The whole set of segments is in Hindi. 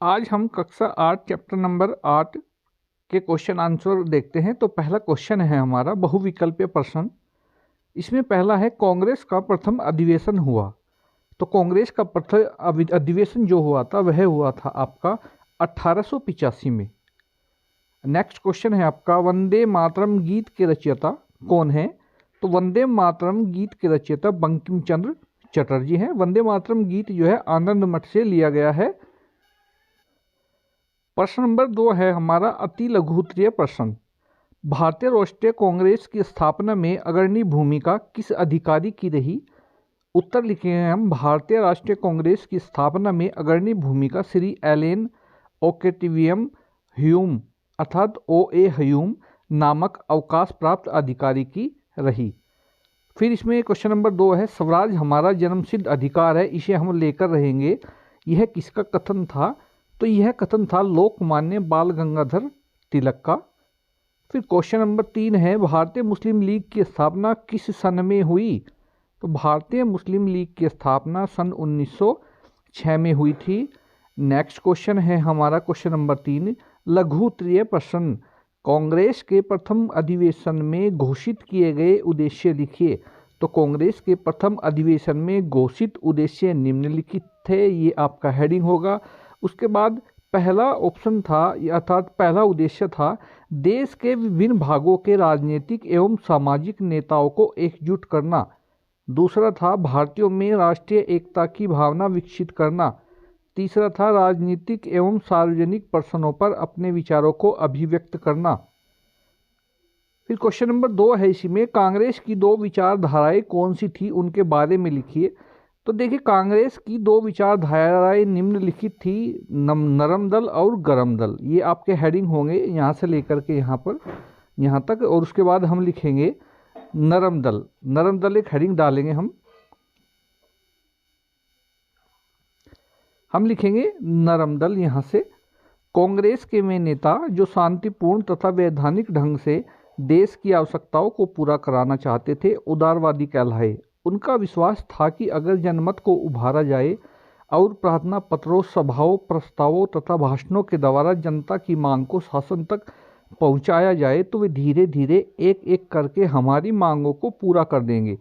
आज हम कक्षा 8 चैप्टर नंबर 8 के क्वेश्चन आंसर देखते हैं। तो पहला क्वेश्चन है हमारा बहुविकल्पीय प्रश्न। इसमें पहला है कांग्रेस का प्रथम अधिवेशन हुआ। तो कांग्रेस का प्रथम अधिवेशन जो हुआ था वह हुआ था आपका 1885 में। नेक्स्ट क्वेश्चन है आपका वंदे मातरम गीत के रचयिता कौन है। तो वंदे मातरम गीत के रचयिता बंकिम चंद्र चटर्जी हैं। वंदे मातरम गीत जो है आनंद मठ से लिया गया है। प्रश्न नंबर 2 है हमारा अति लघुत्तरीय प्रश्न। भारतीय राष्ट्रीय कांग्रेस की स्थापना में अग्रणी भूमिका किस अधिकारी की रही। उत्तर लिखे हैं हम। भारतीय राष्ट्रीय कांग्रेस की स्थापना में अग्रणी भूमिका श्री एलेन ओकेटिवियम ह्यूम अर्थात O.A. ह्यूम नामक अवकाश प्राप्त अधिकारी की रही। फिर इसमें क्वेश्चन नंबर 2 है स्वराज हमारा जन्मसिद्ध अधिकार है, इसे हम लेकर रहेंगे। यह किसका कथन था। तो यह कथन था लोकमान्य बाल गंगाधर तिलक का। फिर क्वेश्चन नंबर 3 है भारतीय मुस्लिम लीग की स्थापना किस सन में हुई। तो भारतीय मुस्लिम लीग की स्थापना सन 1906 में हुई थी। नेक्स्ट क्वेश्चन है हमारा क्वेश्चन नंबर 3 लघुत्तरीय प्रश्न। कांग्रेस के प्रथम अधिवेशन में घोषित किए गए उद्देश्य लिखिए। तो कांग्रेस के प्रथम अधिवेशन में घोषित उद्देश्य निम्नलिखित थे, ये आपका हेडिंग होगा। उसके बाद पहला ऑप्शन था अर्थात पहला उद्देश्य था देश के विभिन्न भागों के राजनीतिक एवं सामाजिक नेताओं को एकजुट करना। दूसरा था भारतीयों में राष्ट्रीय एकता की भावना विकसित करना। तीसरा था राजनीतिक एवं सार्वजनिक प्रश्नों पर अपने विचारों को अभिव्यक्त करना। फिर क्वेश्चन नंबर 2 है इसमें कांग्रेस की दो विचारधाराएं कौन सी थी, उनके बारे में लिखिए। तो देखिए कांग्रेस की दो विचारधाराएं निम्नलिखित थी नरम दल और गरम दल। ये आपके हेडिंग होंगे यहाँ से लेकर के यहाँ पर यहाँ तक। और उसके बाद हम लिखेंगे नरम दल। नरम दल एक हेडिंग डालेंगे हम लिखेंगे नरम दल। यहाँ से कांग्रेस के वे नेता जो शांतिपूर्ण तथा वैधानिक ढंग से देश की आवश्यकताओं को पूरा कराना चाहते थे उदारवादी कहलाए। उनका विश्वास था कि अगर जनमत को उभारा जाए और प्रार्थना पत्रों सभाओं प्रस्तावों तथा भाषणों के द्वारा जनता की मांग को शासन तक पहुंचाया जाए तो वे धीरे धीरे एक एक करके हमारी मांगों को पूरा कर देंगे।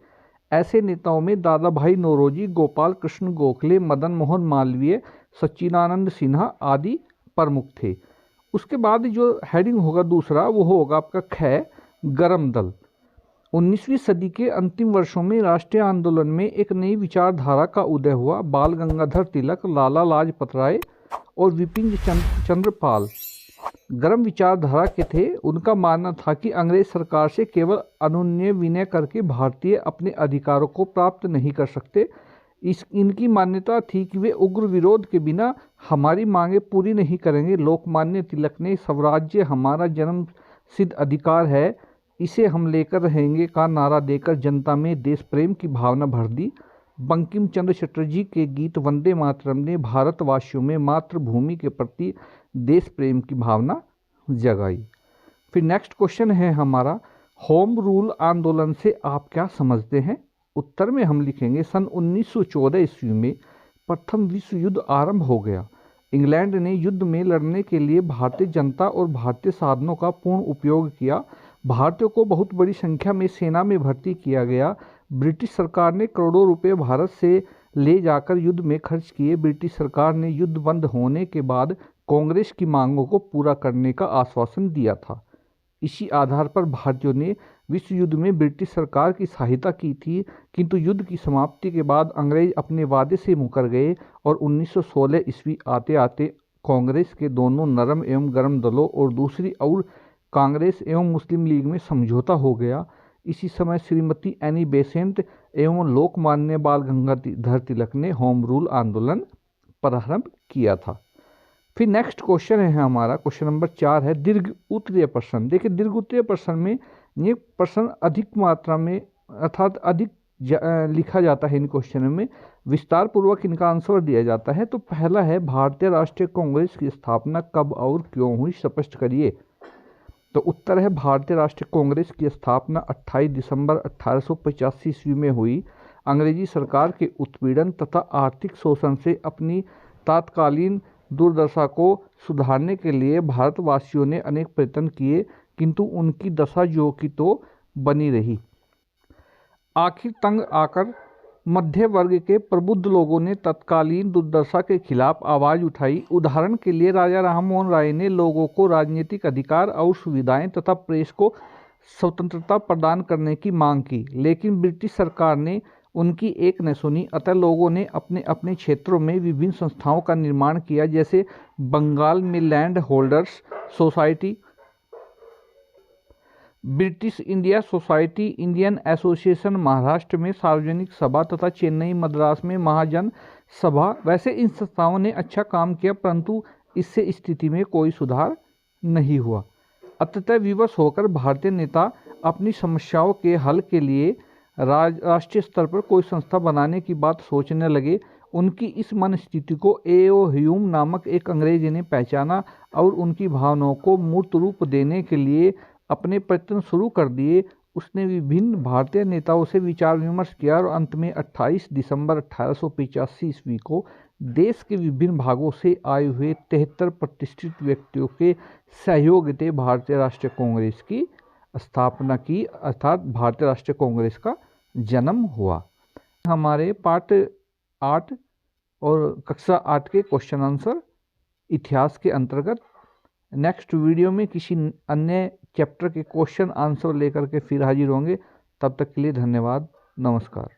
ऐसे नेताओं में दादा भाई नौरोजी, गोपाल कृष्ण गोखले, मदन मोहन मालवीय, सच्चिदानंद सिन्हा आदि प्रमुख थे। उसके बाद जो हेडिंग होगा दूसरा वो होगा आपका ख गरम दल। 19वीं सदी के अंतिम वर्षों में राष्ट्रीय आंदोलन में एक नई विचारधारा का उदय हुआ। बाल गंगाधर तिलक, लाला लाजपत राय और विपिन चंद्र पाल गरम विचारधारा के थे। उनका मानना था कि अंग्रेज सरकार से केवल अनुनय विनय करके भारतीय अपने अधिकारों को प्राप्त नहीं कर सकते। इनकी मान्यता थी कि वे उग्र विरोध के बिना हमारी मांगें पूरी नहीं करेंगे। लोकमान्य तिलक ने स्वराज्य हमारा जन्म सिद्ध अधिकार है, इसे हम लेकर रहेंगे का नारा देकर जनता में देश प्रेम की भावना भर दी। बंकिम चंद्र चटर्जी के गीत वंदे मातरम ने भारतवासियों में मातृभूमि के प्रति देश प्रेम की भावना जगाई। फिर नेक्स्ट क्वेश्चन है हमारा होम रूल आंदोलन से आप क्या समझते हैं। उत्तर में हम लिखेंगे सन 1914 ईस्वी में प्रथम विश्व युद्ध आरंभ हो गया। इंग्लैंड ने युद्ध में लड़ने के लिए भारतीय जनता और भारतीय साधनों का पूर्ण उपयोग किया। भारतीयों को बहुत बड़ी संख्या में सेना में भर्ती किया गया। ब्रिटिश सरकार ने करोड़ों रुपए भारत से ले जाकर युद्ध में खर्च किए। ब्रिटिश सरकार ने युद्ध बंद होने के बाद कांग्रेस की मांगों को पूरा करने का आश्वासन दिया था। इसी आधार पर भारतीयों ने विश्व युद्ध में ब्रिटिश सरकार की सहायता की थी, किंतु युद्ध की समाप्ति के बाद अंग्रेज अपने वादे से मुकर गए और 1916 ईस्वी आते आते कांग्रेस के दोनों नरम एवं गरम दलों और दूसरी और कांग्रेस एवं मुस्लिम लीग में समझौता हो गया। इसी समय श्रीमती एनी बेसेंट एवं लोकमान्य बाल गंगाधर तिलक ने होम रूल आंदोलन प्रारंभ किया था। फिर नेक्स्ट क्वेश्चन है हमारा क्वेश्चन नंबर 4 है दीर्घ उत्तरीय प्रश्न। देखिए दीर्घ उत्तरीय प्रश्न में ये प्रश्न अधिक मात्रा में अर्थात अधिक लिखा जाता है। इन क्वेश्चन में विस्तार पूर्वक इनका आंसर दिया जाता है। तो पहला है भारतीय राष्ट्रीय कांग्रेस की स्थापना कब और क्यों हुई, स्पष्ट करिए। तो उत्तर है भारतीय राष्ट्रीय कांग्रेस की स्थापना 28 दिसंबर 1885 ईस्वी में हुई। अंग्रेजी सरकार के उत्पीड़न तथा आर्थिक शोषण से अपनी तात्कालीन दुर्दशा को सुधारने के लिए भारतवासियों ने अनेक प्रयत्न किए, किंतु उनकी दशा जो की तो बनी रही। आखिर तंग आकर मध्य वर्ग के प्रबुद्ध लोगों ने तत्कालीन दुर्दशा के खिलाफ आवाज उठाई। उदाहरण के लिए राजा राममोहन राय ने लोगों को राजनीतिक अधिकार और सुविधाएं तथा प्रेस को स्वतंत्रता प्रदान करने की मांग की, लेकिन ब्रिटिश सरकार ने उनकी एक न सुनी। अतः लोगों ने अपने अपने क्षेत्रों में विभिन्न संस्थाओं का निर्माण किया, जैसे बंगाल में land holders society, British India society, Indian association, Maharashtra में सार्वजनिक सभा तथा चेन्नई मद्रास में महाजन सभा। वैसे इन संस्थाओं ने अच्छा काम किया, परंतु इससे स्थिति में कोई सुधार नहीं हुआ। अतः विवश होकर भारतीय नेता अपनी समस्याओं के हल के लिए राष्ट्रीय स्तर पर कोई संस्था बनाने की बात सोचने लगे। उनकी इस मन स्थिति को ए.ओ. ह्यूम नामक एक अंग्रेज ने पहचाना और उनकी भावनाओं को मूर्त रूप देने के लिए अपने प्रयत्न शुरू कर दिए। उसने विभिन्न भारतीय नेताओं से विचार विमर्श किया और अंत में 28 दिसंबर 1885 ईस्वी को देश के विभिन्न भागों से आए हुए 73 प्रतिष्ठित व्यक्तियों के सहयोग से भारतीय राष्ट्रीय कांग्रेस की स्थापना की, अर्थात भारतीय राष्ट्रीय कांग्रेस का जन्म हुआ। हमारे पार्ट 8 और कक्षा 8 के क्वेश्चन आंसर इतिहास के अंतर्गत। नेक्स्ट वीडियो में किसी अन्य चैप्टर के क्वेश्चन आंसर लेकर के फिर हाजिर होंगे। तब तक के लिए धन्यवाद, नमस्कार।